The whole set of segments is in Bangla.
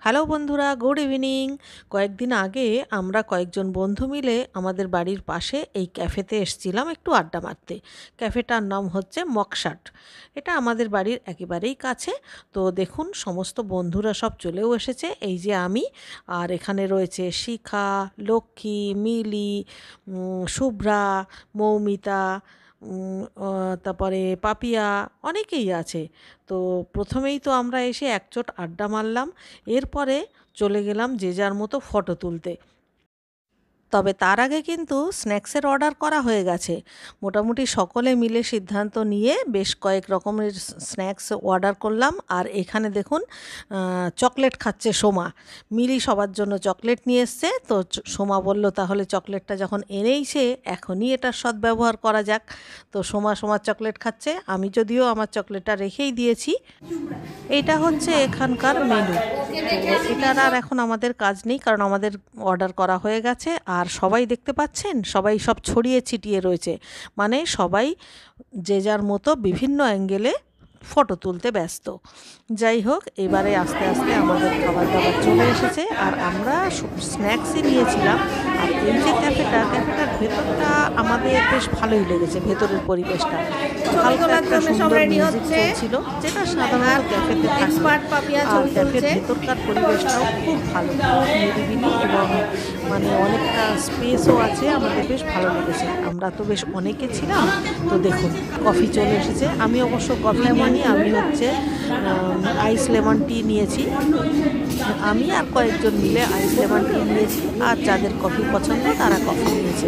হ্যালো বন্ধুরা, গুড ইভিনিং। কয়েকদিন আগে আমরা কয়েকজন বন্ধু মিলে আমাদের বাড়ির পাশে এই ক্যাফেতে এসেছিলাম একটু আড্ডা মারতে। ক্যাফেটার নাম হচ্ছে মকশাট। এটা আমাদের বাড়ির একেবারেই কাছে। তো দেখুন, সমস্ত বন্ধুরা সব চলেও এসেছে। এই যে আমি, আর এখানে রয়েছে শিখা, লক্ষ্মী, মিলি, শুভ্রা, মৌমিতা, তারপরে পাপিয়া, অনেকেই আছে। তো প্রথমেই তো আমরা এসে একচোট আড্ডা মারলাম, এরপরে চলে গেলাম যে যার মতো ফটো তুলতে। তবে তার আগে কিন্তু স্ন্যাক্সের অর্ডার করা হয়ে গেছে। মোটামুটি সকলে মিলে সিদ্ধান্ত নিয়ে বেশ কয়েক রকমের স্ন্যাক্স অর্ডার করলাম। আর এখানে দেখুন, চকলেট খাচ্ছে সোমা। মিলি সবার জন্য চকলেট নিয়ে এসছে। তো সোমা বলল, তাহলে চকলেটটা যখন এনেইছে এখনই এটার সদ্ব্যবহার করা যাক। তো সোমার চকলেট খাচ্ছে, আমি যদিও আমার চকলেটটা রেখেই দিয়েছি। এইটা হচ্ছে এখানকার মেনু। তো এটার আর এখন আমাদের কাজ নেই, কারণ আমাদের অর্ডার করা হয়ে গেছে। আর সবাই দেখতে পাচ্ছেন, সবাই সব ছড়িয়ে ছিটিয়ে রয়েছে, মানে সবাই যে যার মতো বিভিন্ন অ্যাঙ্গেলে ফটো তুলতে ব্যস্ত। যাই হোক, এবারে আস্তে আস্তে আমাদের খাবার দাবার চলে এসেছে, আর আমরা স্ন্যাক্সই নিয়েছিলাম। আর এই যে ক্যাফেটার ভেতরটা আমাদের বেশ ভালোই লেগেছে। ভেতরের পরিবেশটা হালকা একটা সুন্দর মিউজিক চলছিল, যেটা সাধারণত ক্যাফেতে থাকে। আর ক্যাফের ভেতরকার পরিবেশটাও খুব ভালো, খুব নিরিবিলি, এবং মানে অনেকটা স্পেসও আছে। আমাদের বেশ ভালো লেগেছে। আমরা তো বেশ অনেকে ছিলাম। তো দেখুন, কফি চলে এসেছে। আমি অবশ্য কফি নিইনি, আমি হচ্ছে আইস লেমন টি নিয়েছি। আমি আর কয়েকজন মিলে আইস লেমন টি নিয়েছি, আর যাদের কফি পছন্দ তারা কফি নিয়েছে।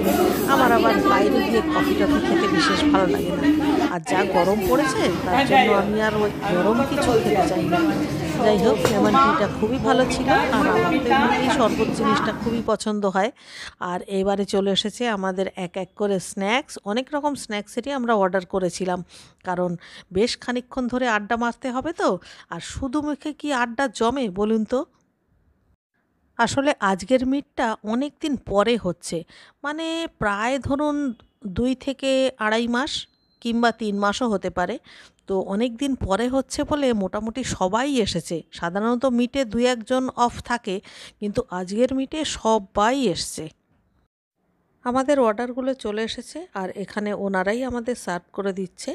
আমার আবার বাইরে গিয়ে কফি টফি খেতে বিশেষ ভালো লাগে না। আর যা গরম পড়েছে, তার জন্য আমি আর ওই গরম কিছু খেতে চাই না। যাই হোক, লেমন টিটা খুবই ভালো ছিল, আর আমার তো এমনিতেই শরবত জিনিসটা খুবই পছন্দ হয়। আর এবারে চলে এসেছে আমাদের এক এক করে স্ন্যাক্স। অনেক রকম স্ন্যাক্সেরই আমরা অর্ডার করেছিলাম, কারণ বেশ খানিকক্ষণ ধরে আড্ডা মারতে হবে তো। আর শুধু মুখে কি আড্ডা জমে বলুন তো? আসলে আজকের মিটটা অনেক দিন পরে হচ্ছে, মানে প্রায় ধরুন 2 থেকে আড়াই মাস, কিংবা 3 মাসও হতে পারে। তো অনেক দিন পরে হচ্ছে বলে মোটামুটি সবাই এসেছে। সাধারণত মিটে 2-1 জন অফ থাকে, কিন্তু আজকের মিটে সবাই এসছে। আমাদের অর্ডারগুলো চলে এসেছে, আর এখানে ওনারাই আমাদের সার্ভ করে দিচ্ছে।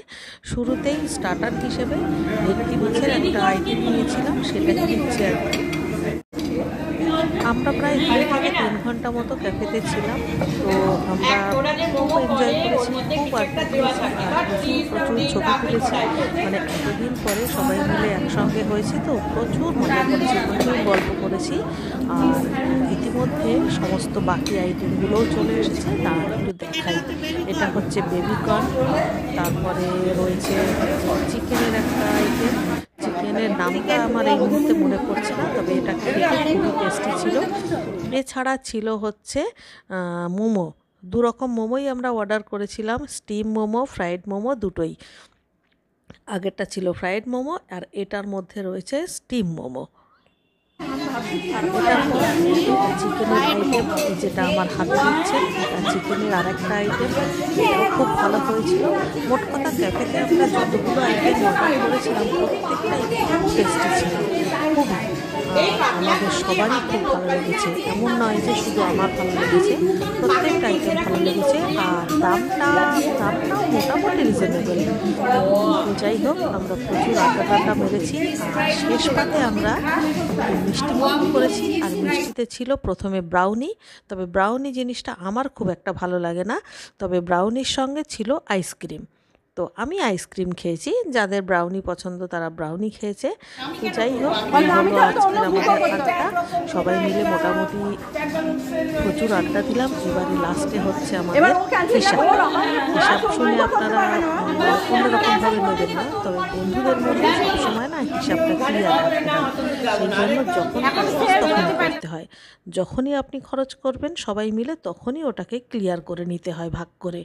শুরুতেই স্টার্টার হিসেবে ভেটকি মাছের একটা আইটেম নিয়েছিলাম, সেটাই দিচ্ছে আর কি। আমরা প্রায় 2 থেকে 3 ঘন্টা মতো ক্যাফেতে ছিলাম। তো আমরা খুব এনজয় করেছি, খুব আড্ডা দিয়েছি, আর প্রচুর ছবি তুলেছি। মানে এতদিন পরে সবাই মিলে একসঙ্গে হয়েছি, তো প্রচুর মজা করেছি, প্রচুর গল্প করেছি। আর ইতিমধ্যে সমস্ত বাকি আইটেমগুলোও চলে এসেছে, তারা একটু দেখাই। এটা হচ্ছে বেবিকর্ন, তারপরে রয়েছে চিকেনের একটা আইটেম। চিকেনের নামটা আমার এই মুহূর্তে মনে পড়ছে না, তবে এটা খেতে খুবই টেস্টি ছিল। এছাড়া ছিল হচ্ছে মোমো। 2 রকম মোমোই আমরা অর্ডার করেছিলাম, স্টিম মোমো, ফ্রাইড মোমো, দুটোই। আগেরটা ছিল ফ্রাইড মোমো, আর এটার মধ্যে রয়েছে স্টিম মোমো। আর এটার পর চিকেনের আইটেম, যেটা আমার হাতে দিচ্ছে, এটা চিকেনের আর একটা আইটেম। এটাও খুব ভালো হয়েছিল। মোট কথা, ক্যাফেতে আমরা যতগুলো আইটেম অর্ডার করেছিলাম প্রত্যেকটাই খুব টেস্টি ছিল, খুবই। আমাদের সবারই খুব ভালো লেগেছে, এমন নয় যে শুধু আমার ভালো লেগেছে, প্রত্যেকটা আইটেম ভালো লেগেছে। আর দামটাও মোটামুটি রিজনেবল। যাই হোক, আমরা প্রচুর আড্ডা মেরেছি। আর শেষ পাতে আমরা মিষ্টি মুখ করেছি, আর মিষ্টিতে ছিল প্রথমে ব্রাউনি। তবে ব্রাউনি জিনিসটা আমার খুব একটা ভালো লাগে না, তবে ব্রাউনির সঙ্গে ছিল আইসক্রিম। তো আমি আইসক্রিম খেয়েছি, যাদের ব্রাউনি পছন্দ তারা ব্রাউনি খেয়েছে। তো যাই হোক, এই হলো আজকের আমাদের আড্ডা। সবাই মিলে মোটামুটি প্রচুর আড্ডা দিলাম। এবারে লাস্টে হচ্ছে আমাদের হিসাব। হিসাব শুনে আপনারা অন্যরকমভাবে নেবেন না, তবে বন্ধুদের মধ্যে সবসময় না হিসাবটা ক্লিয়ার রাখতে হয়। সেই জন্য যখন তখনই করতে হয়। যখনই আপনি খরচ করবেন সবাই মিলে, তখনই ওটাকে ক্লিয়ার করে নিতে হয় ভাগ করে।